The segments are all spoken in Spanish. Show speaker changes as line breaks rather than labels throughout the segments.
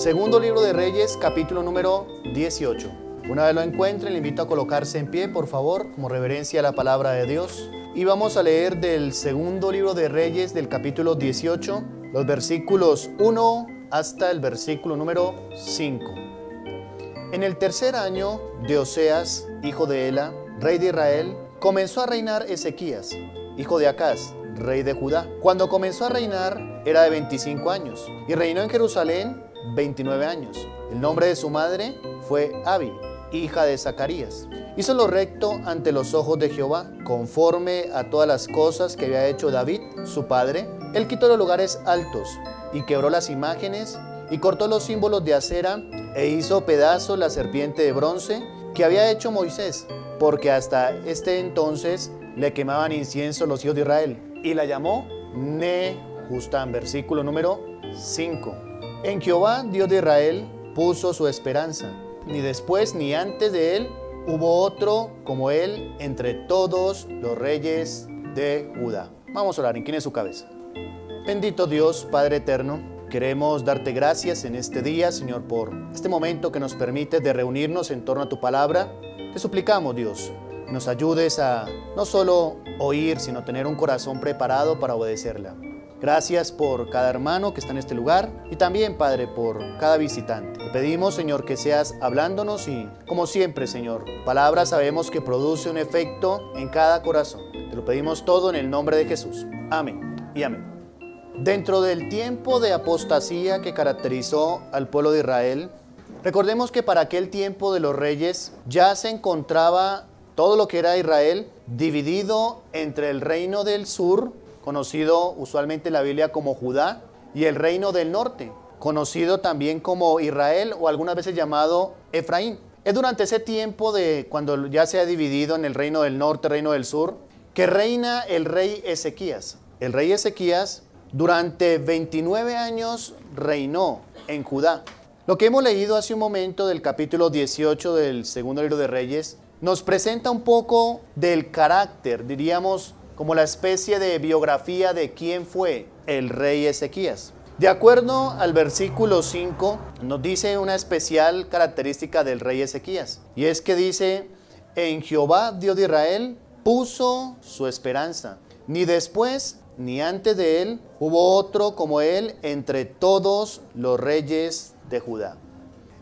Segundo libro de Reyes, capítulo número 18. Una vez lo encuentren, le invito a colocarse en pie, por favor, como reverencia a la palabra de Dios. Y vamos a leer del segundo libro de Reyes, del capítulo 18, los versículos 1 hasta el versículo número 5. En el tercer año de Oseas, hijo de Ela, rey de Israel, comenzó a reinar Ezequías, hijo de Acaz, rey de Judá. Cuando comenzó a reinar era de 25 años y reinó en Jerusalén 29 años. El nombre de su madre fue Abi, hija de Zacarías. Hizo lo recto ante los ojos de Jehová, conforme a todas las cosas que había hecho David, su padre. Él quitó los lugares altos y quebró las imágenes y cortó los símbolos de acera e hizo pedazos la serpiente de bronce que había hecho Moisés, porque hasta este entonces le quemaban incienso los hijos de Israel, y la llamó Nehustán. Versículo número 5. En Jehová, Dios de Israel, puso su esperanza. Ni después ni antes de él hubo otro como él entre todos los reyes de Judá. Vamos a orar, incline su cabeza. Bendito Dios, Padre eterno, queremos darte gracias en este día, Señor, por este momento que nos permite de reunirnos en torno a tu palabra. Te suplicamos, Dios, que nos ayudes a no solo oír, sino tener un corazón preparado para obedecerla. Gracias por cada hermano que está en este lugar y también, Padre, por cada visitante. Te pedimos, Señor, que seas hablándonos y, como siempre, Señor, palabra sabemos que produce un efecto en cada corazón. Te lo pedimos todo en el nombre de Jesús. Amén y amén. Dentro del tiempo de apostasía que caracterizó al pueblo de Israel, recordemos que para aquel tiempo de los reyes ya se encontraba todo lo que era Israel dividido entre el reino del sur, conocido usualmente en la Biblia como Judá, y el reino del norte, conocido también como Israel o algunas veces llamado Efraín. Es durante ese tiempo de cuando ya se ha dividido en el reino del norte, reino del sur, que reina el rey Ezequías. El rey Ezequías durante 29 años reinó en Judá. Lo que hemos leído hace un momento del capítulo 18 del segundo libro de Reyes nos presenta un poco del carácter, diríamos, como la especie de biografía de quién fue el rey Ezequías. De acuerdo al versículo 5, nos dice una especial característica del rey Ezequías, y es que dice: en Jehová, Dios de Israel, puso su esperanza. Ni después ni antes de él hubo otro como él entre todos los reyes de Judá.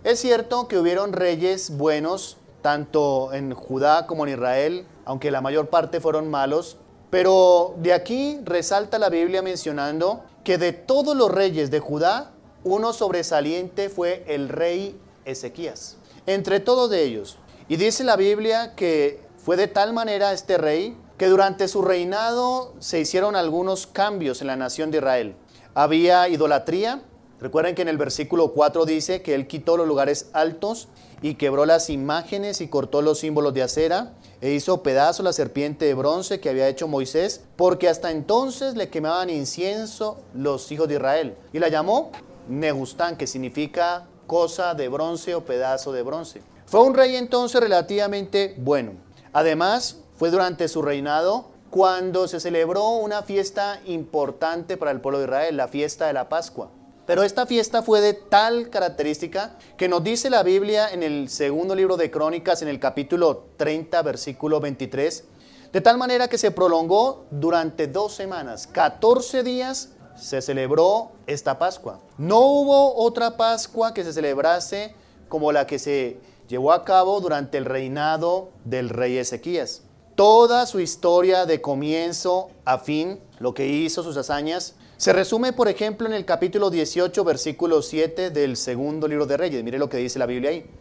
Es cierto que hubieron reyes buenos, tanto en Judá como en Israel, aunque la mayor parte fueron malos, pero de aquí resalta la Biblia mencionando que de todos los reyes de Judá, uno sobresaliente fue el rey Ezequías, entre todos de ellos. Y dice la Biblia que fue de tal manera este rey que durante su reinado se hicieron algunos cambios en la nación de Israel. Había idolatría. Recuerden que en el versículo 4 dice que él quitó los lugares altos y quebró las imágenes y cortó los símbolos de acera e hizo pedazos la serpiente de bronce que había hecho Moisés, porque hasta entonces le quemaban incienso los hijos de Israel. Y la llamó Nehustán, que significa cosa de bronce o pedazo de bronce. Fue un rey entonces relativamente bueno. Además, fue durante su reinado cuando se celebró una fiesta importante para el pueblo de Israel, la fiesta de la Pascua. Pero esta fiesta fue de tal característica que nos dice la Biblia en el segundo libro de Crónicas, en el capítulo 30, versículo 23, de tal manera que se prolongó durante 2 semanas, 14 días se celebró esta Pascua. No hubo otra Pascua que se celebrase como la que se llevó a cabo durante el reinado del rey Ezequías. Toda su historia de comienzo a fin, lo que hizo, sus hazañas, se resume, por ejemplo, en el capítulo 18, versículo 7 del segundo libro de Reyes. Mire lo que dice la Biblia ahí.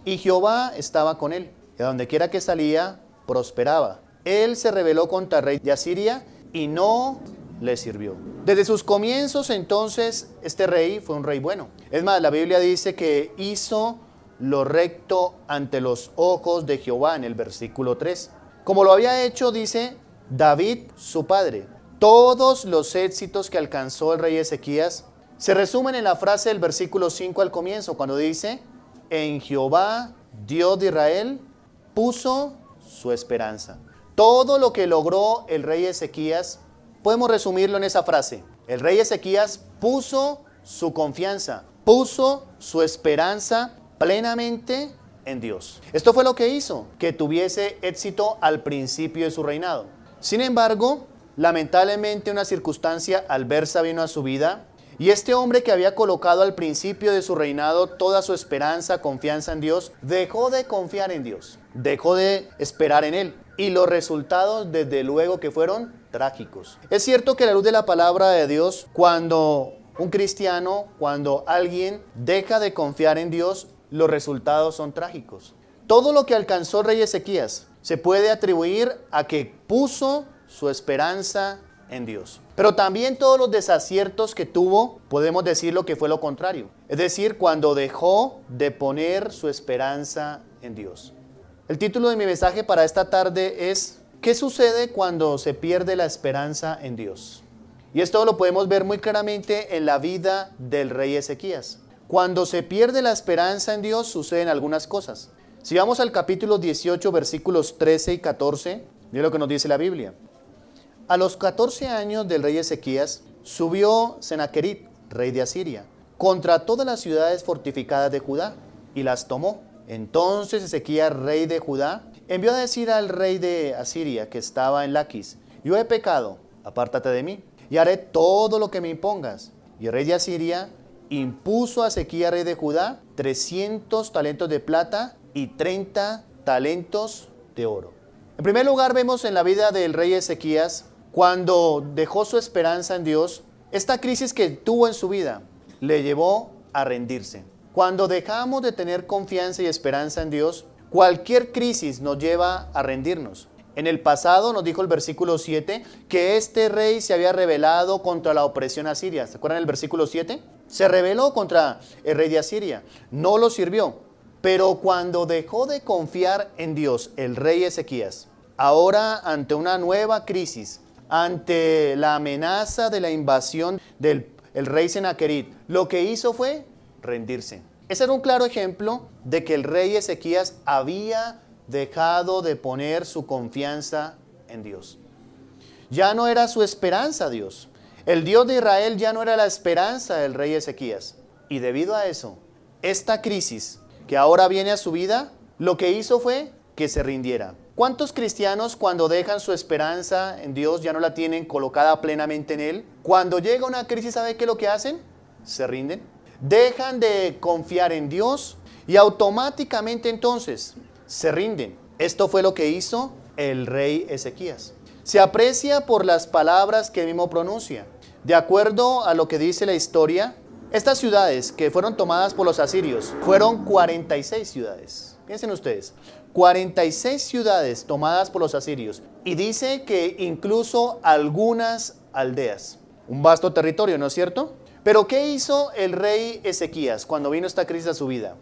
Y Jehová estaba con él, y a donde quiera que salía, prosperaba. Él se rebeló contra el rey de Asiria y no le sirvió. Desde sus comienzos, entonces, este rey fue un rey bueno. Es más, la Biblia dice que hizo lo recto ante los ojos de Jehová en el versículo 3. Como lo había hecho, dice, David, su padre. Todos los éxitos que alcanzó el rey Ezequías se resumen en la frase del versículo 5 al comienzo, cuando dice: en Jehová, Dios de Israel, puso su esperanza. Todo lo que logró el rey Ezequías, podemos resumirlo en esa frase: el rey Ezequías puso su confianza, puso su esperanza plenamente en Dios. Esto fue lo que hizo que tuviese éxito al principio de su reinado. Sin embargo, lamentablemente una circunstancia adversa vino a su vida y este hombre que había colocado al principio de su reinado toda su esperanza, confianza en Dios, dejó de confiar en Dios, dejó de esperar en Él. Y los resultados desde luego que fueron trágicos. Es cierto que a la luz de la palabra de Dios, cuando un cristiano, cuando alguien deja de confiar en Dios, los resultados son trágicos. Todo lo que alcanzó el rey Ezequías se puede atribuir a que puso su esperanza en Dios. Pero también todos los desaciertos que tuvo, podemos decirlo que fue lo contrario. Es decir, cuando dejó de poner su esperanza en Dios. El título de mi mensaje para esta tarde es ¿qué sucede cuando se pierde la esperanza en Dios? Y esto lo podemos ver muy claramente en la vida del rey Ezequías. Cuando se pierde la esperanza en Dios suceden algunas cosas. Si vamos al capítulo 18, versículos 13 y 14, mira lo que nos dice la Biblia. A los 14 años del rey Ezequías subió Senaquerib, rey de Asiria, contra todas las ciudades fortificadas de Judá y las tomó. Entonces Ezequías, rey de Judá, envió a decir al rey de Asiria que estaba en Laquis: yo he pecado, apártate de mí, y haré todo lo que me impongas. Y el rey de Asiria impuso a Ezequías, rey de Judá, 300 talentos de plata y 30 talentos de oro. En primer lugar, vemos en la vida del rey Ezequías, cuando dejó su esperanza en Dios, esta crisis que tuvo en su vida le llevó a rendirse. Cuando dejamos de tener confianza y esperanza en Dios, cualquier crisis nos lleva a rendirnos. En el pasado nos dijo el versículo 7 que este rey se había rebelado contra la opresión asiria. ¿Se acuerdan del versículo 7? Se rebeló contra el rey de Asiria. No lo sirvió. Pero cuando dejó de confiar en Dios, el rey Ezequías, ahora ante una nueva crisis, ante la amenaza de la invasión del rey Senaquerib, lo que hizo fue rendirse. Ese era un claro ejemplo de que el rey Ezequías había dejado de poner su confianza en Dios. Ya no era su esperanza Dios. El Dios de Israel ya no era la esperanza del rey Ezequías. Y debido a eso, esta crisis que ahora viene a su vida, lo que hizo fue que se rindiera. ¿Cuántos cristianos cuando dejan su esperanza en Dios ya no la tienen colocada plenamente en Él? Cuando llega una crisis, ¿sabe qué es lo que hacen? Se rinden. Dejan de confiar en Dios y automáticamente entonces se rinden. Esto fue lo que hizo el rey Ezequías. Se aprecia por las palabras que mismo pronuncia. De acuerdo a lo que dice la historia, estas ciudades que fueron tomadas por los asirios fueron 46 ciudades. Piensen ustedes, 46 ciudades tomadas por los asirios. Y dice que incluso algunas aldeas. Un vasto territorio, ¿no es cierto? Pero ¿qué hizo el rey Ezequías cuando vino esta crisis a su vida?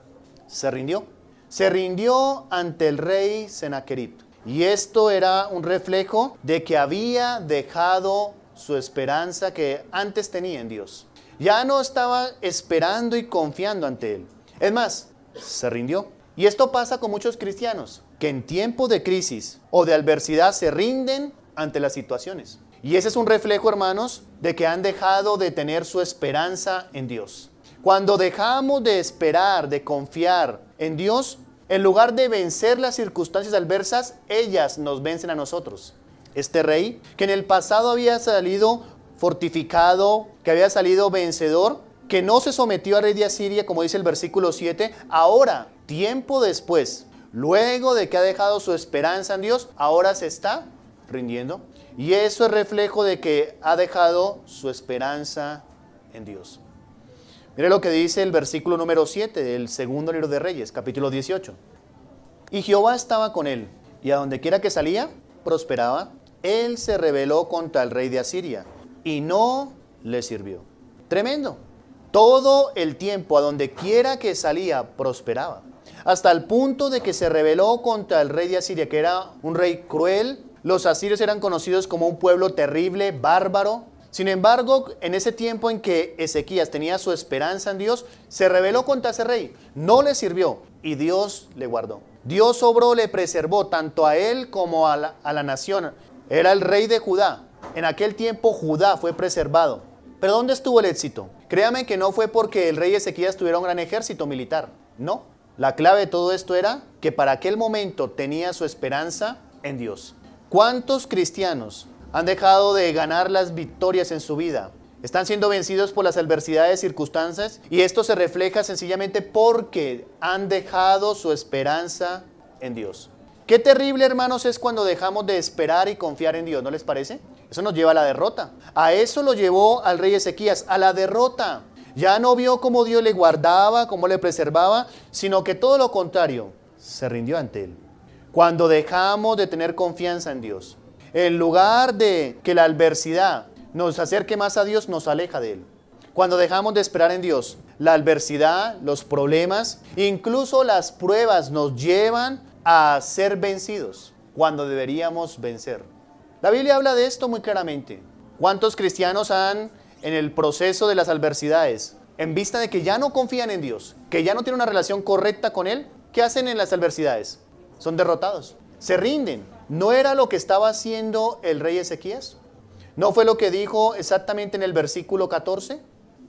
Se rindió. Se rindió ante el rey Senaquerib. Y esto era un reflejo de que había dejado su esperanza que antes tenía en Dios. Ya no estaba esperando y confiando ante Él. Es más, se rindió. Y esto pasa con muchos cristianos, que en tiempos de crisis o de adversidad se rinden ante las situaciones. Y ese es un reflejo, hermanos, de que han dejado de tener su esperanza en Dios. Cuando dejamos de esperar, de confiar en Dios, en lugar de vencer las circunstancias adversas, ellas nos vencen a nosotros. Este rey, que en el pasado había salido fortificado, que había salido vencedor, que no se sometió al rey de Asiria, como dice el versículo 7, ahora, tiempo después, luego de que ha dejado su esperanza en Dios, ahora se está rindiendo. Y eso es reflejo de que ha dejado su esperanza en Dios. Mire lo que dice el versículo número 7 del segundo libro de Reyes, capítulo 18. Y Jehová estaba con él, y a donde quiera que salía, prosperaba. Él se rebeló contra el rey de Asiria, y no le sirvió. Tremendo. Todo el tiempo, a donde quiera que salía, prosperaba. Hasta el punto de que se rebeló contra el rey de Asiria, que era un rey cruel. Los asirios eran conocidos como un pueblo terrible, bárbaro. Sin embargo, en ese tiempo en que Ezequías tenía su esperanza en Dios, se rebeló contra ese rey. No le sirvió y Dios le guardó. Dios obró, le preservó tanto a él como a la nación. Era el rey de Judá. En aquel tiempo Judá fue preservado. Pero ¿dónde estuvo el éxito? Créame que no fue porque el rey Ezequías tuviera un gran ejército militar. No. La clave de todo esto era que para aquel momento tenía su esperanza en Dios. ¿Cuántos cristianos han dejado de ganar las victorias en su vida? Están siendo vencidos por las adversidades, circunstancias, y esto se refleja sencillamente porque han dejado su esperanza en Dios. Qué terrible, hermanos, es cuando dejamos de esperar y confiar en Dios, ¿no les parece? Eso nos lleva a la derrota. A eso lo llevó al rey Ezequías, a la derrota. Ya no vio cómo Dios le guardaba, cómo le preservaba, sino que todo lo contrario, se rindió ante él. Cuando dejamos de tener confianza en Dios, en lugar de que la adversidad nos acerque más a Dios, nos aleja de él. Cuando dejamos de esperar en Dios, la adversidad, los problemas, incluso las pruebas nos llevan a ser vencidos cuando deberíamos vencer. La Biblia habla de esto muy claramente. ¿Cuántos cristianos han, en el proceso de las adversidades, en vista de que ya no confían en Dios, que ya no tienen una relación correcta con Él, qué hacen en las adversidades? Son derrotados, se rinden. ¿No era lo que estaba haciendo el rey Ezequías? ¿No fue lo que dijo exactamente en el versículo 14?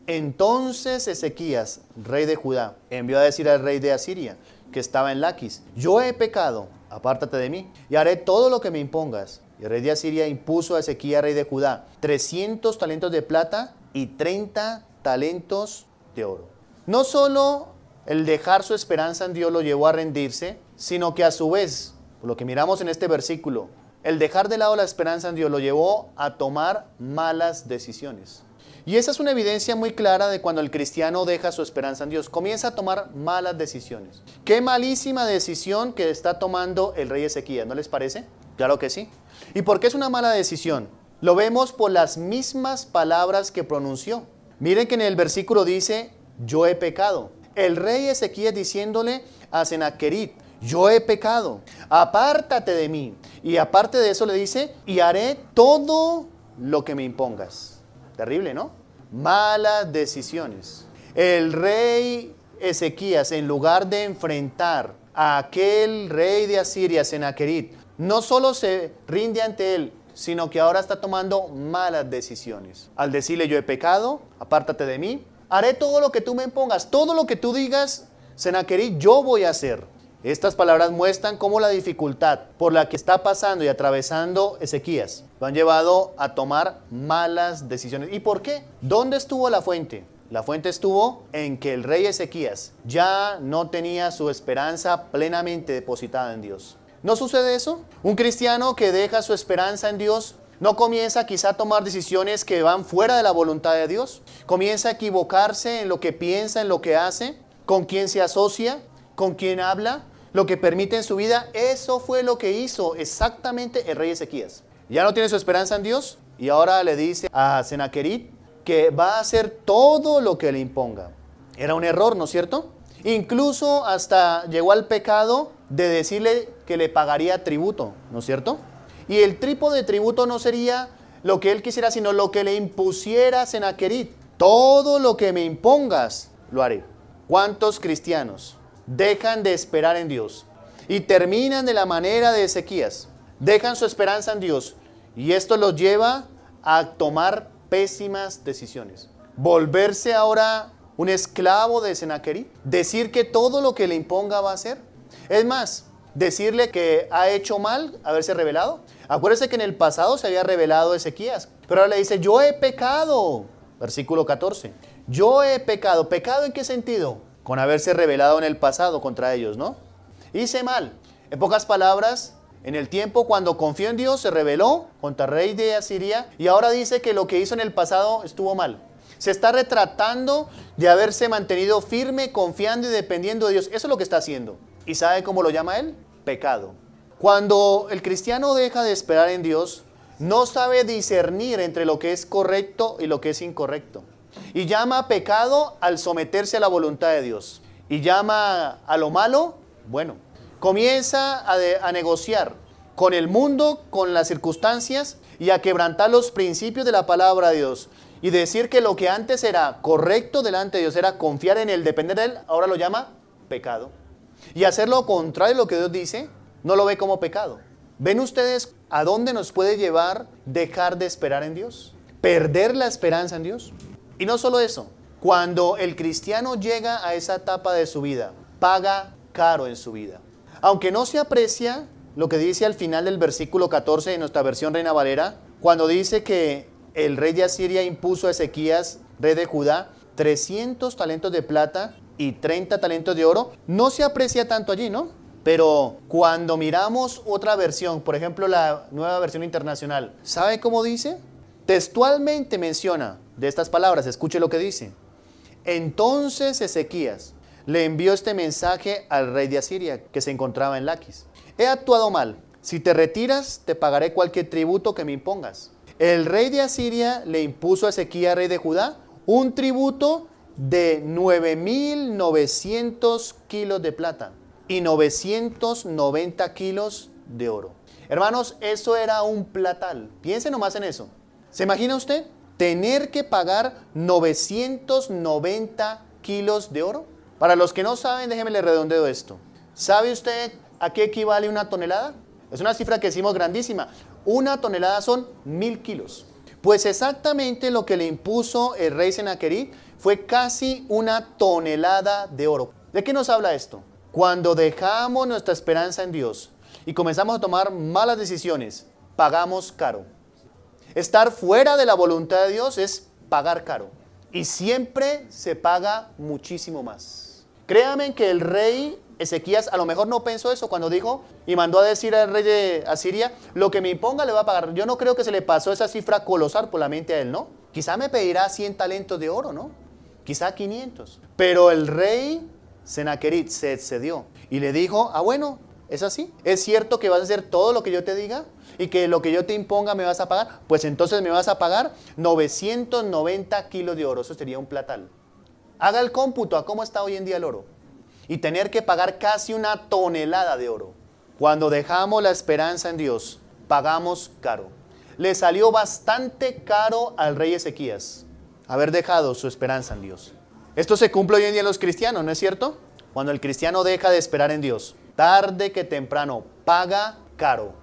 Entonces Ezequías, rey de Judá, envió a decir al rey de Asiria, que estaba en Laquis: yo he pecado, apártate de mí, y haré todo lo que me impongas. Y el rey de Asiria impuso a Ezequías, rey de Judá, 300 talentos de plata y 30 talentos de oro. No solo el dejar su esperanza en Dios lo llevó a rendirse, sino que a su vez, por lo que miramos en este versículo, el dejar de lado la esperanza en Dios lo llevó a tomar malas decisiones. Y esa es una evidencia muy clara de cuando el cristiano deja su esperanza en Dios. Comienza a tomar malas decisiones. Qué malísima decisión que está tomando el rey Ezequías, ¿no les parece? Claro que sí. ¿Y por qué es una mala decisión? Lo vemos por las mismas palabras que pronunció. Miren que en el versículo dice: yo he pecado. El rey Ezequías diciéndole a Senaquerib: yo he pecado, apártate de mí. Y aparte de eso le dice: y haré todo lo que me impongas. Terrible, ¿no? Malas decisiones. El rey Ezequías, en lugar de enfrentar a aquel rey de Asiria, Senaquerib, no solo se rinde ante él, sino que ahora está tomando malas decisiones. Al decirle: yo he pecado, apártate de mí, haré todo lo que tú me impongas, todo lo que tú digas, Senaquerib, yo voy a hacer. Estas palabras muestran cómo la dificultad por la que está pasando y atravesando Ezequías lo han llevado a tomar malas decisiones. ¿Y por qué? ¿Dónde estuvo la fuente? La fuente estuvo en que el rey Ezequías ya no tenía su esperanza plenamente depositada en Dios. ¿No sucede eso? Un cristiano que deja su esperanza en Dios no comienza quizá a tomar decisiones que van fuera de la voluntad de Dios. Comienza a equivocarse en lo que piensa, en lo que hace, con quién se asocia, con quién habla, lo que permite en su vida. Eso fue lo que hizo exactamente el rey Ezequías. Ya no tiene su esperanza en Dios y ahora le dice a Senaquerib que va a hacer todo lo que le imponga. Era un error, ¿no es cierto? Incluso hasta llegó al pecado de decirle que le pagaría tributo, ¿no es cierto? Y el tipo de tributo no sería lo que él quisiera, sino lo que le impusiera Senaquerib. Todo lo que me impongas, lo haré. ¿Cuántos cristianos dejan de esperar en Dios y terminan de la manera de Ezequías? Dejan su esperanza en Dios y esto los lleva a tomar pésimas decisiones. Volverse ahora un esclavo de Senaquerib. Decir que todo lo que le imponga va a hacer. Es más, decirle que ha hecho mal haberse rebelado. Acuérdense que en el pasado se había rebelado Ezequías, pero ahora le dice: yo he pecado. Versículo 14. Yo he pecado. ¿Pecado en qué sentido? Con haberse rebelado en el pasado contra ellos, ¿no? Hice mal. En pocas palabras, en el tiempo cuando confió en Dios, se rebeló contra el rey de Asiria y ahora dice que lo que hizo en el pasado estuvo mal. Se está retratando de haberse mantenido firme, confiando y dependiendo de Dios. Eso es lo que está haciendo. ¿Y sabe cómo lo llama él? Pecado. Cuando el cristiano deja de esperar en Dios, no sabe discernir entre lo que es correcto y lo que es incorrecto. Y llama pecado al someterse a la voluntad de Dios. Y llama a lo malo bueno. Comienza a negociar con el mundo, con las circunstancias y a quebrantar los principios de la palabra de Dios. Y decir que lo que antes era correcto delante de Dios, era confiar en Él, depender de Él, ahora lo llama pecado. Y hacer lo contrario de lo que Dios dice, no lo ve como pecado. ¿Ven ustedes a dónde nos puede llevar dejar de esperar en Dios? perder la esperanza en Dios. Y no solo eso, cuando el cristiano llega a esa etapa de su vida, paga caro en su vida. Aunque no se aprecia lo que dice al final del versículo 14 de nuestra versión Reina Valera, cuando dice que el rey de Asiria impuso a Ezequías, rey de Judá, 300 talentos de plata y 30 talentos de oro, no se aprecia tanto allí, ¿no? Pero cuando miramos otra versión, por ejemplo la Nueva Versión Internacional, ¿sabe cómo dice? Textualmente menciona de estas palabras, escuche lo que dice. Entonces Ezequías le envió este mensaje al rey de Asiria, que se encontraba en Laquis. He actuado mal. Si te retiras, te pagaré cualquier tributo que me impongas. El rey de Asiria le impuso a Ezequías, rey de Judá, un tributo de 9,900 kilos de plata y 990 kilos de oro. Hermanos, eso era un platal. Piense nomás en eso. ¿Se imagina usted tener que pagar 990 kilos de oro? Para los que no saben, déjenme le redondeo esto. ¿Sabe usted a qué equivale una tonelada? Es una cifra que decimos grandísima. Una tonelada son 1,000 kilos. Pues exactamente lo que le impuso el rey Senaquerib fue casi una tonelada de oro. ¿De qué nos habla esto? Cuando dejamos nuestra esperanza en Dios y comenzamos a tomar malas decisiones, pagamos caro. Estar fuera de la voluntad de Dios es pagar caro. Y siempre se paga muchísimo más. Créanme que el rey Ezequías a lo mejor no pensó eso cuando dijo y mandó a decir al rey de Asiria, lo que me imponga le va a pagar. Yo no creo que se le pasó esa cifra colosal por la mente a él, ¿no? Quizá me pedirá 100 talentos de oro, ¿no? Quizá 500. Pero el rey Senaquerib se excedió y le dijo, bueno, ¿es así? ¿Es cierto que vas a hacer todo lo que yo te diga? Y que lo que yo te imponga me vas a pagar. Pues entonces me vas a pagar 990 kilos de oro. Eso sería un platal. Haga el cómputo a cómo está hoy en día el oro. Y tener que pagar casi una tonelada de oro. Cuando dejamos la esperanza en Dios, pagamos caro. Le salió bastante caro al rey Ezequías haber dejado su esperanza en Dios. Esto se cumple hoy en día en los cristianos, ¿no es cierto? Cuando el cristiano deja de esperar en Dios, tarde que temprano, paga caro.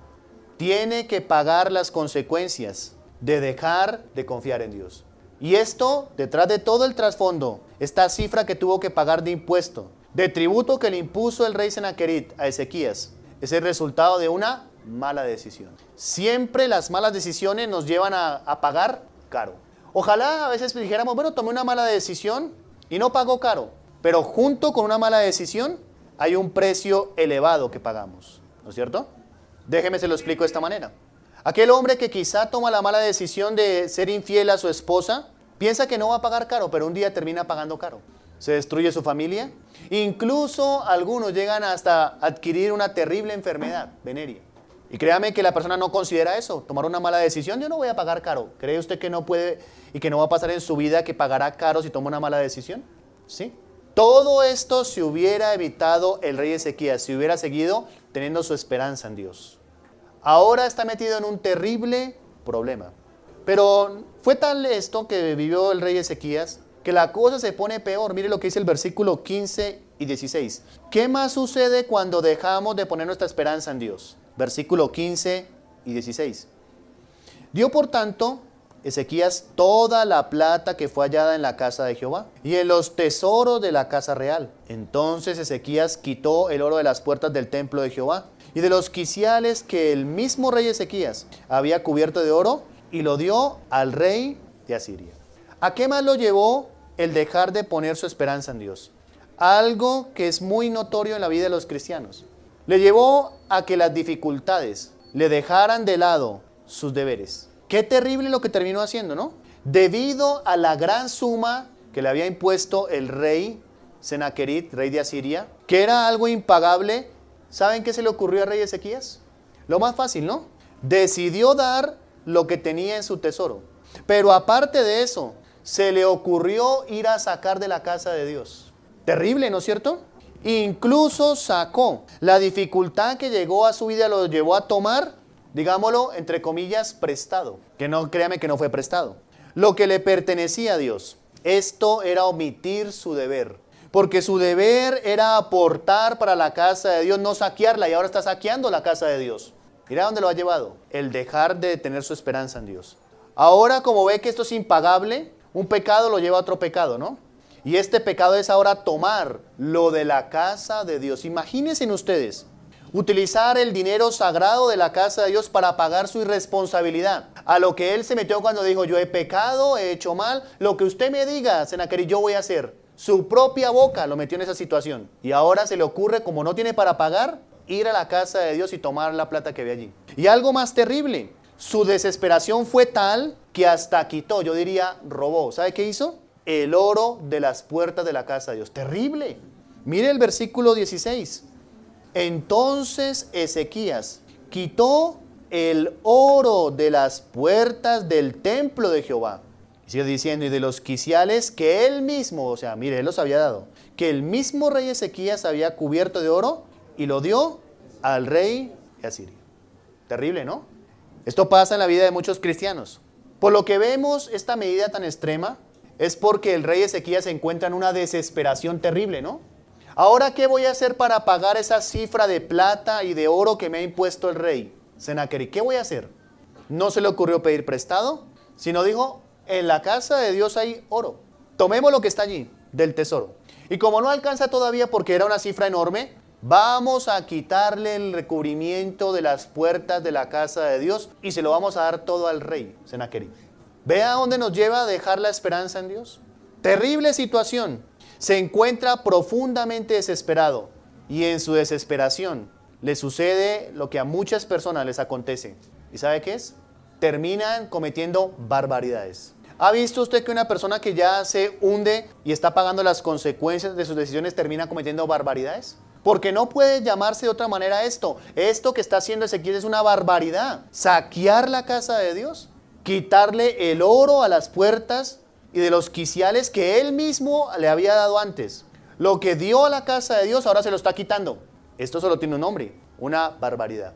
Tiene que pagar las consecuencias de dejar de confiar en Dios. Y esto, detrás de todo el trasfondo, esta cifra que tuvo que pagar de impuesto, de tributo que le impuso el rey Senaquerib a Ezequías, es el resultado de una mala decisión. Siempre las malas decisiones nos llevan a pagar caro. Ojalá a veces dijéramos, bueno, tomé una mala decisión y no pagó caro, pero junto con una mala decisión hay un precio elevado que pagamos, ¿no es cierto? Déjeme se lo explico de esta manera. Aquel hombre que quizá toma la mala decisión de ser infiel a su esposa, piensa que no va a pagar caro, pero un día termina pagando caro. Se destruye su familia. Incluso algunos llegan hasta adquirir una terrible enfermedad venérea. Y créame que la persona no considera eso, tomar una mala decisión, yo no voy a pagar caro. ¿Cree usted que no puede y que no va a pasar en su vida que pagará caro si toma una mala decisión? Sí. Todo esto se hubiera evitado el rey Ezequías, si hubiera seguido teniendo su esperanza en Dios. Ahora está metido en un terrible problema. Pero fue tal esto que vivió el rey Ezequías que la cosa se pone peor. Mire lo que dice el versículo 15 y 16. ¿Qué más sucede cuando dejamos de poner nuestra esperanza en Dios? Versículo 15 y 16. Dio por tanto Ezequías toda la plata que fue hallada en la casa de Jehová y en los tesoros de la casa real. Entonces Ezequías quitó el oro de las puertas del templo de Jehová y de los quiciales que el mismo rey Ezequías había cubierto de oro y lo dio al rey de Asiria. ¿A qué más lo llevó el dejar de poner su esperanza en Dios? Algo que es muy notorio en la vida de los cristianos. Le llevó a que las dificultades le dejaran de lado sus deberes. Qué terrible lo que terminó haciendo, ¿no? Debido a la gran suma que le había impuesto el rey Senaquerib, rey de Asiria, que era algo impagable, ¿saben qué se le ocurrió al rey Ezequías? Lo más fácil, ¿no? Decidió dar lo que tenía en su tesoro. Pero aparte de eso, se le ocurrió ir a sacar de la casa de Dios. Terrible, ¿no es cierto? Incluso sacó. La dificultad que llegó a su vida lo llevó a tomar, digámoslo, entre comillas, prestado. Que no, créame que no fue prestado. Lo que le pertenecía a Dios. Esto era omitir su deber. Porque su deber era aportar para la casa de Dios, no saquearla. Y ahora está saqueando la casa de Dios. Mira dónde lo ha llevado. El dejar de tener su esperanza en Dios. Ahora, como ve que esto es impagable, un pecado lo lleva a otro pecado, ¿no? Y este pecado es ahora tomar lo de la casa de Dios. Imagínense ustedes, utilizar el dinero sagrado de la casa de Dios para pagar su irresponsabilidad. A lo que él se metió cuando dijo, yo he pecado, he hecho mal, lo que usted me diga, Sennacherib, yo voy a hacer. Su propia boca lo metió en esa situación. Y ahora se le ocurre, como no tiene para pagar, ir a la casa de Dios y tomar la plata que ve allí. Y algo más terrible, su desesperación fue tal que hasta quitó, yo diría, robó. ¿Sabe qué hizo? El oro de las puertas de la casa de Dios. Terrible. Mire el versículo 16. Entonces Ezequías quitó el oro de las puertas del templo de Jehová. Y sigue diciendo, y de los quiciales que él mismo, o sea, mire, él los había dado, que el mismo rey Ezequías había cubierto de oro y lo dio al rey de Asiria. Terrible, ¿no? Esto pasa en la vida de muchos cristianos. Por lo que vemos esta medida tan extrema, es porque el rey Ezequías se encuentra en una desesperación terrible, ¿no? Ahora, ¿qué voy a hacer para pagar esa cifra de plata y de oro que me ha impuesto el rey Sennacherib? ¿Qué voy a hacer? No se le ocurrió pedir prestado, sino dijo, en la casa de Dios hay oro. Tomemos lo que está allí, del tesoro. Y como no alcanza todavía porque era una cifra enorme, vamos a quitarle el recubrimiento de las puertas de la casa de Dios y se lo vamos a dar todo al rey Sennacherib. ¿Vea dónde nos lleva a dejar la esperanza en Dios? Terrible situación. Se encuentra profundamente desesperado y en su desesperación le sucede lo que a muchas personas les acontece. ¿Y sabe qué es? Terminan cometiendo barbaridades. ¿Ha visto usted que una persona que ya se hunde y está pagando las consecuencias de sus decisiones termina cometiendo barbaridades? Porque no puede llamarse de otra manera esto. Esto que está haciendo Ezequiel es una barbaridad. Saquear la casa de Dios. Quitarle el oro a las puertas y de los quiciales que él mismo le había dado antes. Lo que dio a la casa de Dios ahora se lo está quitando. Esto solo tiene un nombre, una barbaridad.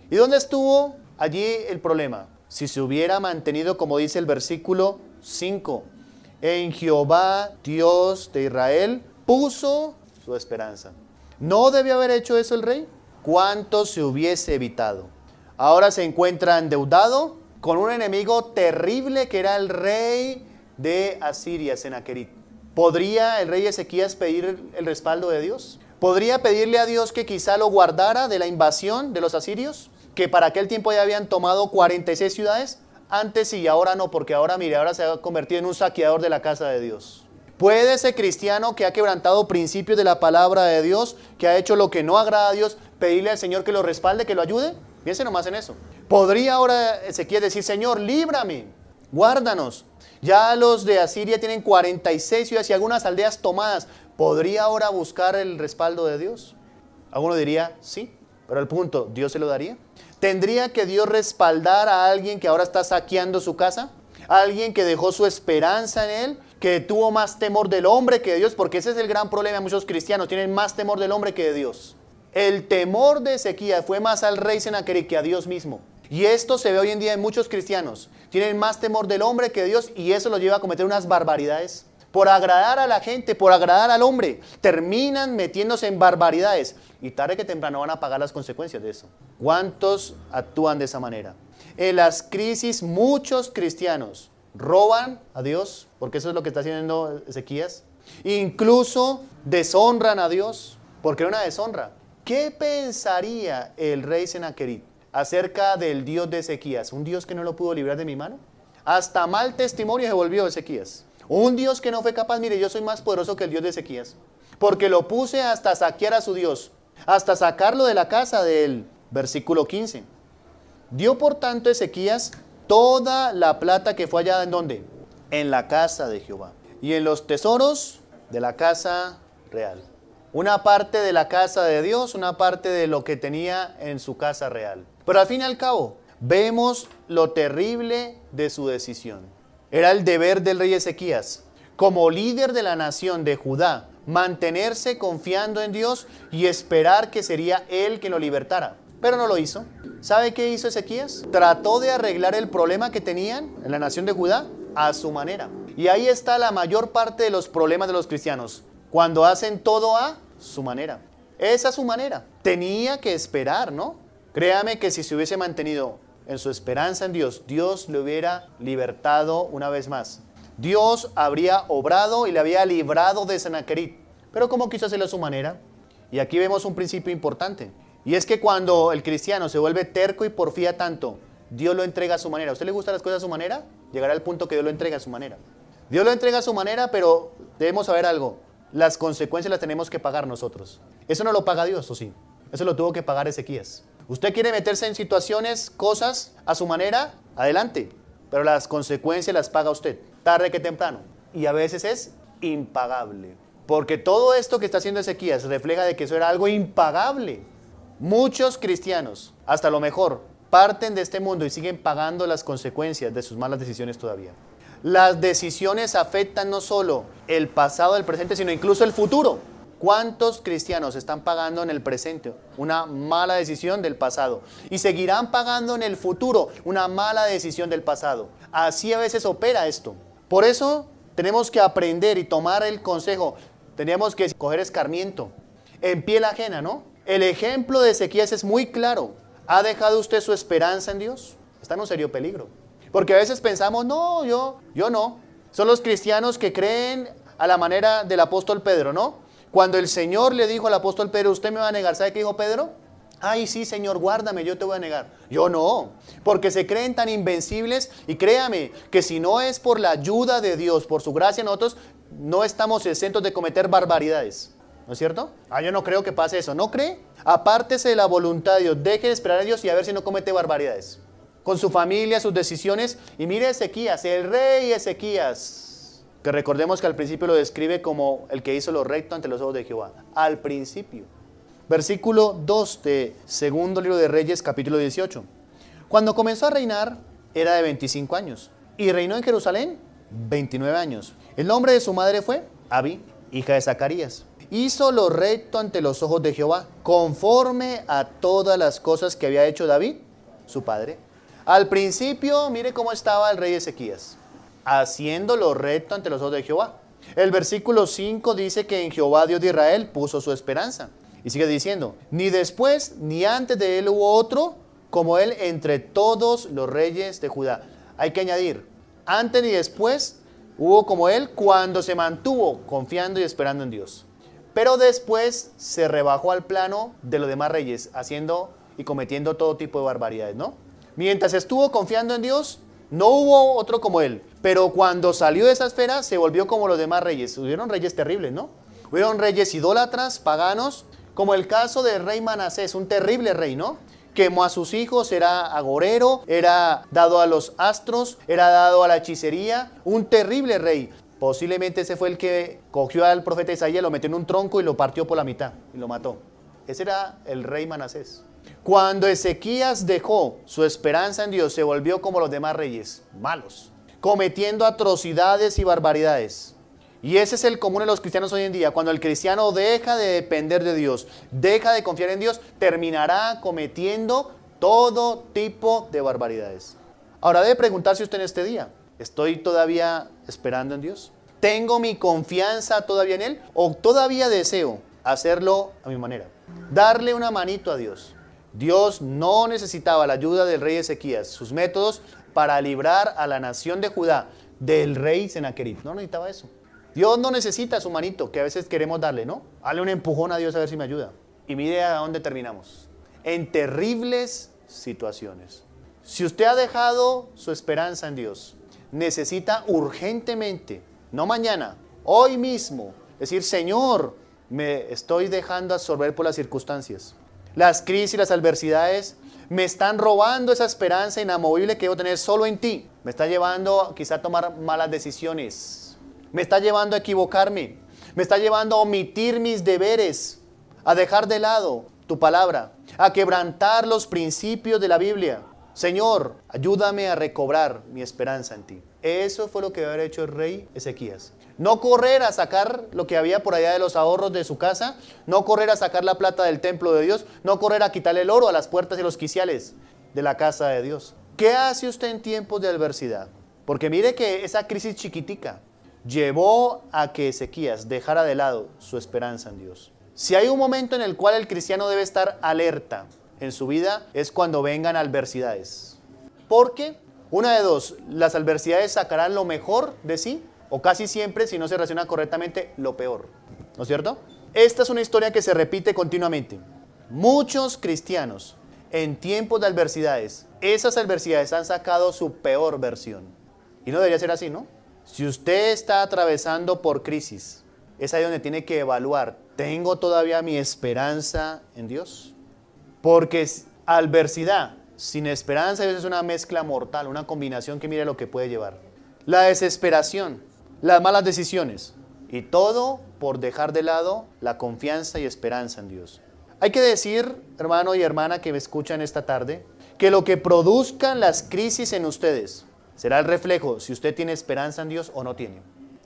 ¿Y dónde estuvo allí el problema? Si se hubiera mantenido, como dice el versículo 5, en Jehová, Dios de Israel, puso su esperanza. ¿No debió haber hecho eso el rey? ¿Cuánto se hubiese evitado? Ahora se encuentra endeudado con un enemigo terrible que era el rey de Asiria, Sennacherib. ¿Podría el rey Ezequías pedir el respaldo de Dios? ¿Podría pedirle a Dios que quizá lo guardara de la invasión de los asirios? Que para aquel tiempo ya habían tomado 46 ciudades. Antes sí y ahora no, porque ahora mire, ahora se ha convertido en un saqueador de la casa de Dios. ¿Puede ese cristiano que ha quebrantado principios de la palabra de Dios, que ha hecho lo que no agrada a Dios, pedirle al Señor que lo respalde, que lo ayude? Piense nomás en eso. ¿Podría ahora Ezequiel decir, Señor, líbrame, guárdanos? Ya los de Asiria tienen 46 ciudades y algunas aldeas tomadas. ¿Podría ahora buscar el respaldo de Dios? Alguno diría, sí, pero el punto, ¿Dios se lo daría? ¿Tendría que Dios respaldar a alguien que ahora está saqueando su casa? ¿Alguien que dejó su esperanza en él? ¿Que tuvo más temor del hombre que de Dios? Porque ese es el gran problema de muchos cristianos, tienen más temor del hombre que de Dios. El temor de Ezequías fue más al rey Sennacherib que a Dios mismo. Y esto se ve hoy en día en muchos cristianos. Tienen más temor del hombre que de Dios y eso los lleva a cometer unas barbaridades. Por agradar a la gente, por agradar al hombre, terminan metiéndose en barbaridades. Y tarde que temprano van a pagar las consecuencias de eso. ¿Cuántos actúan de esa manera? En las crisis muchos cristianos roban a Dios, porque eso es lo que está haciendo Ezequías. Incluso deshonran a Dios, porque era una deshonra. ¿Qué pensaría el rey Sennacherib acerca del Dios de Ezequías? ¿Un Dios que no lo pudo librar de mi mano? Hasta mal testimonio se volvió Ezequías. Un Dios que no fue capaz, mire, yo soy más poderoso que el Dios de Ezequías, porque lo puse hasta saquear a su Dios, hasta sacarlo de la casa de él. Versículo 15. Dio por tanto Ezequías toda la plata que fue hallada ¿en dónde? En la casa de Jehová y en los tesoros de la casa real. Una parte de la casa de Dios, una parte de lo que tenía en su casa real. Pero al fin y al cabo, vemos lo terrible de su decisión. Era el deber del rey Ezequías, como líder de la nación de Judá, mantenerse confiando en Dios y esperar que sería Él quien lo libertara. Pero no lo hizo. ¿Sabe qué hizo Ezequías? Trató de arreglar el problema que tenían en la nación de Judá a su manera. Y ahí está la mayor parte de los problemas de los cristianos, cuando hacen todo a su manera. Esa es su manera. Tenía que esperar, ¿no? Créame que si se hubiese mantenido en su esperanza en Dios, Dios le hubiera libertado una vez más. Dios habría obrado y le había librado de Sennacherib. Pero ¿cómo quiso hacerlo a su manera? Y aquí vemos un principio importante. Y es que cuando el cristiano se vuelve terco y porfía tanto, Dios lo entrega a su manera. ¿A usted le gustan las cosas a su manera? Llegará al punto que Dios lo entrega a su manera. Dios lo entrega a su manera, pero debemos saber algo. Las consecuencias las tenemos que pagar nosotros. Eso no lo paga Dios, ¿o sí? Eso lo tuvo que pagar Ezequías. Usted quiere meterse en situaciones, cosas, a su manera, adelante. Pero las consecuencias las paga usted, tarde que temprano. Y a veces es impagable. Porque todo esto que está haciendo Ezequías refleja de que eso era algo impagable. Muchos cristianos, hasta lo mejor, parten de este mundo y siguen pagando las consecuencias de sus malas decisiones todavía. Las decisiones afectan no solo el pasado, el presente, sino incluso el futuro. ¿Cuántos cristianos están pagando en el presente una mala decisión del pasado? Y seguirán pagando en el futuro una mala decisión del pasado. Así a veces opera esto. Por eso tenemos que aprender y tomar el consejo. Tenemos que coger escarmiento en piel ajena, ¿no? El ejemplo de Ezequías es muy claro. ¿Ha dejado usted su esperanza en Dios? Está en un serio peligro. Porque a veces pensamos, no, yo no. Son los cristianos que creen a la manera del apóstol Pedro, ¿no? Cuando el Señor le dijo al apóstol Pedro, ¿usted me va a negar? ¿Sabe qué dijo Pedro? Ay, sí, Señor, guárdame, yo te voy a negar. Yo no, porque se creen tan invencibles y créame que si no es por la ayuda de Dios, por su gracia, nosotros no estamos exentos de cometer barbaridades. ¿No es cierto? Yo no creo que pase eso. ¿No cree? Apártese de la voluntad de Dios, deje de esperar a Dios y a ver si no comete barbaridades. Con su familia, sus decisiones. Y mire Ezequías, el rey Ezequías, que recordemos que al principio lo describe como el que hizo lo recto ante los ojos de Jehová. Al principio. Versículo 2 de segundo libro de Reyes, capítulo 18. Cuando comenzó a reinar, era de 25 años. Y reinó en Jerusalén 29 años. El nombre de su madre fue Abi, hija de Zacarías. Hizo lo recto ante los ojos de Jehová, conforme a todas las cosas que había hecho David, su padre. Al principio, mire cómo estaba el rey Ezequías, haciendo lo recto ante los ojos de Jehová. El versículo 5 dice que en Jehová Dios de Israel puso su esperanza. Y sigue diciendo, ni después ni antes de él hubo otro como él entre todos los reyes de Judá. Hay que añadir, antes ni después hubo como él cuando se mantuvo confiando y esperando en Dios. Pero después se rebajó al plano de los demás reyes, haciendo y cometiendo todo tipo de barbaridades, ¿no? Mientras estuvo confiando en Dios, no hubo otro como él. Pero cuando salió de esa esfera, se volvió como los demás reyes. Hubieron reyes terribles, ¿no? Hubieron reyes idólatras, paganos, como el caso del rey Manasés, un terrible rey, ¿no? Quemó a sus hijos, era agorero, era dado a los astros, era dado a la hechicería, un terrible rey. Posiblemente ese fue el que cogió al profeta Isaías, lo metió en un tronco y lo partió por la mitad y lo mató. Ese era el rey Manasés. Cuando Ezequías dejó su esperanza en Dios, se volvió como los demás reyes, malos, cometiendo atrocidades y barbaridades. Y ese es el común de los cristianos hoy en día. Cuando el cristiano deja de depender de Dios, deja de confiar en Dios, terminará cometiendo todo tipo de barbaridades. Ahora debe preguntarse usted en este día, ¿estoy todavía esperando en Dios? ¿Tengo mi confianza todavía en Él? ¿O todavía deseo hacerlo a mi manera? Darle una manito a Dios. Dios no necesitaba la ayuda del rey Ezequías, sus métodos para librar a la nación de Judá del rey Sennacherib. No necesitaba eso. Dios no necesita su manito, que a veces queremos darle, ¿no? Dale un empujón a Dios a ver si me ayuda. Y mire a dónde terminamos. En terribles situaciones. Si usted ha dejado su esperanza en Dios, necesita urgentemente, no mañana, hoy mismo, decir, Señor, me estoy dejando absorber por las circunstancias. Las crisis, las adversidades me están robando esa esperanza inamovible que debo tener solo en ti. Me está llevando quizá a tomar malas decisiones. Me está llevando a equivocarme. Me está llevando a omitir mis deberes, a dejar de lado tu palabra, a quebrantar los principios de la Biblia. Señor, ayúdame a recobrar mi esperanza en ti. Eso fue lo que había hecho el rey Ezequías. No correr a sacar lo que había por allá de los ahorros de su casa, no correr a sacar la plata del templo de Dios, no correr a quitarle el oro a las puertas y los quiciales de la casa de Dios. ¿Qué hace usted en tiempos de adversidad? Porque mire que esa crisis chiquitica llevó a que Ezequías dejara de lado su esperanza en Dios. Si hay un momento en el cual el cristiano debe estar alerta en su vida, es cuando vengan adversidades. Porque, una de dos, las adversidades sacarán lo mejor de sí, o casi siempre, si no se reacciona correctamente, lo peor. ¿No es cierto? Esta es una historia que se repite continuamente. Muchos cristianos, en tiempos de adversidades, esas adversidades han sacado su peor versión. Y no debería ser así, ¿no? Si usted está atravesando por crisis, es ahí donde tiene que evaluar, ¿tengo todavía mi esperanza en Dios? Porque adversidad sin esperanza a veces es una mezcla mortal, una combinación que mire lo que puede llevar. La desesperación, las malas decisiones y todo por dejar de lado la confianza y esperanza en Dios. Hay que decir, hermano y hermana que me escuchan esta tarde, que lo que produzcan las crisis en ustedes será el reflejo si usted tiene esperanza en Dios o no tiene.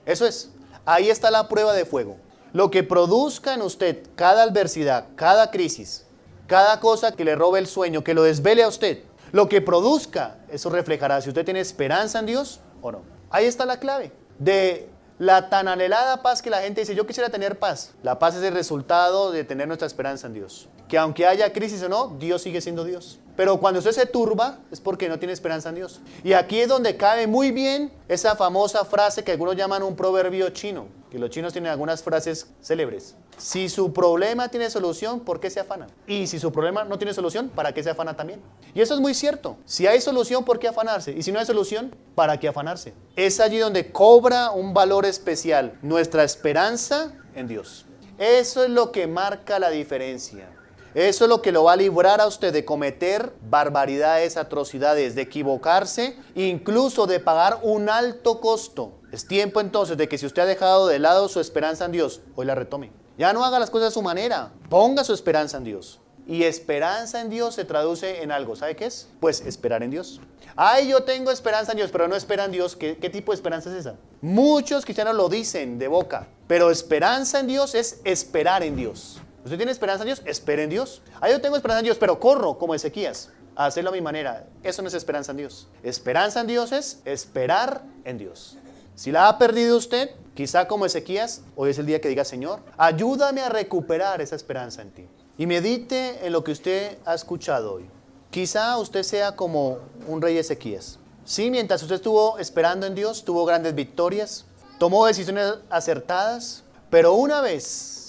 Eso es, ahí está la prueba de fuego. Lo que produzca en usted cada adversidad, cada crisis, cada cosa que le robe el sueño, que lo desvele a usted, lo que produzca, eso reflejará si usted tiene esperanza en Dios o no. Ahí está la clave de la tan anhelada paz que la gente dice, yo quisiera tener paz. La paz es el resultado de tener nuestra esperanza en Dios. Que aunque haya crisis o no, Dios sigue siendo Dios. Pero cuando usted se turba, es porque no tiene esperanza en Dios. Y aquí es donde cabe muy bien esa famosa frase que algunos llaman un proverbio chino, que los chinos tienen algunas frases célebres. Si su problema tiene solución, ¿por qué se afana? Y si su problema no tiene solución, ¿para qué se afana también? Y eso es muy cierto. Si hay solución, ¿por qué afanarse? Y si no hay solución, ¿para qué afanarse? Es allí donde cobra un valor especial nuestra esperanza en Dios. Eso es lo que marca la diferencia. Eso es lo que lo va a librar a usted de cometer barbaridades, atrocidades, de equivocarse, incluso de pagar un alto costo. Es tiempo entonces de que si usted ha dejado de lado su esperanza en Dios, hoy la retome. Ya no haga las cosas a su manera, ponga su esperanza en Dios. Y esperanza en Dios se traduce en algo, ¿sabe qué es? Pues esperar en Dios. Ay, yo tengo esperanza en Dios, pero no espera en Dios. ¿Qué tipo de esperanza es esa? Muchos cristianos lo dicen de boca, pero esperanza en Dios es esperar en Dios. ¿Usted tiene esperanza en Dios? Espere en Dios. Ay, yo tengo esperanza en Dios, pero corro como Ezequías a hacerlo a mi manera. Eso no es esperanza en Dios. Esperanza en Dios es esperar en Dios. Si la ha perdido usted, quizá como Ezequías, hoy es el día que diga, Señor, ayúdame a recuperar esa esperanza en ti. Y medite en lo que usted ha escuchado hoy. Quizá usted sea como un rey Ezequías. Sí, mientras usted estuvo esperando en Dios, tuvo grandes victorias, tomó decisiones acertadas, pero una vez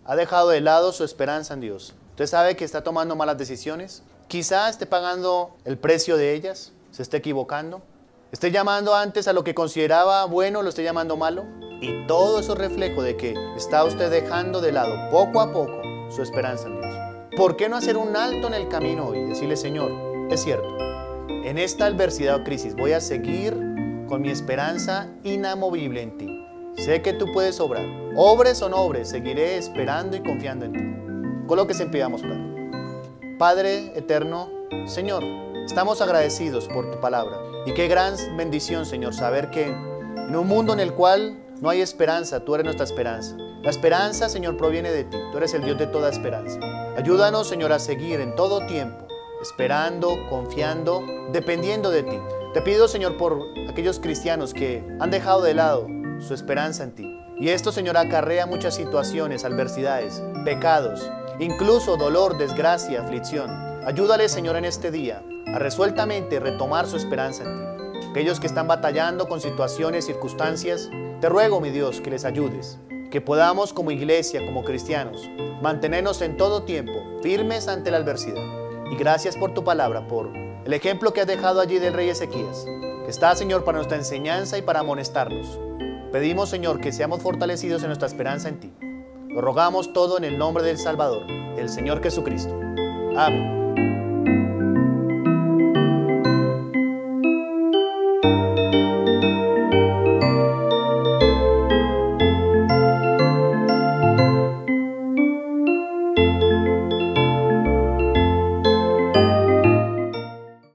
ha dejado de lado su esperanza en Dios. Usted sabe que está tomando malas decisiones, quizá esté pagando el precio de ellas, se esté equivocando, esté llamando antes a lo que consideraba bueno, lo esté llamando malo, y todo eso es reflejo de que está usted dejando de lado poco a poco su esperanza en Dios. ¿Por qué no hacer un alto en el camino hoy y decirle, Señor, es cierto, en esta adversidad o crisis voy a seguir con mi esperanza inamovible en ti? Sé que tú puedes obrar. Obres o no obres, seguiré esperando y confiando en ti. Con lo que se pidamos orar. Padre eterno, Señor, estamos agradecidos por tu palabra. Y qué gran bendición, Señor, saber que en un mundo en el cual no hay esperanza, tú eres nuestra esperanza. La esperanza, Señor, proviene de ti. Tú eres el Dios de toda esperanza. Ayúdanos, Señor, a seguir en todo tiempo, esperando, confiando, dependiendo de ti. Te pido, Señor, por aquellos cristianos que han dejado de lado su esperanza en ti. Y esto, Señor, acarrea muchas situaciones, adversidades, pecados, incluso dolor, desgracia, aflicción. Ayúdale, Señor, en este día a resueltamente retomar su esperanza en ti. Aquellos que están batallando con situaciones, circunstancias, te ruego, mi Dios, que les ayudes. Que podamos como iglesia, como cristianos, mantenernos en todo tiempo firmes ante la adversidad. Y gracias por tu palabra, por el ejemplo que has dejado allí del rey Ezequías, que está, Señor, para nuestra enseñanza y para amonestarnos. Pedimos, Señor, que seamos fortalecidos en nuestra esperanza en ti. Lo rogamos todo en el nombre del Salvador, el Señor Jesucristo. Amén.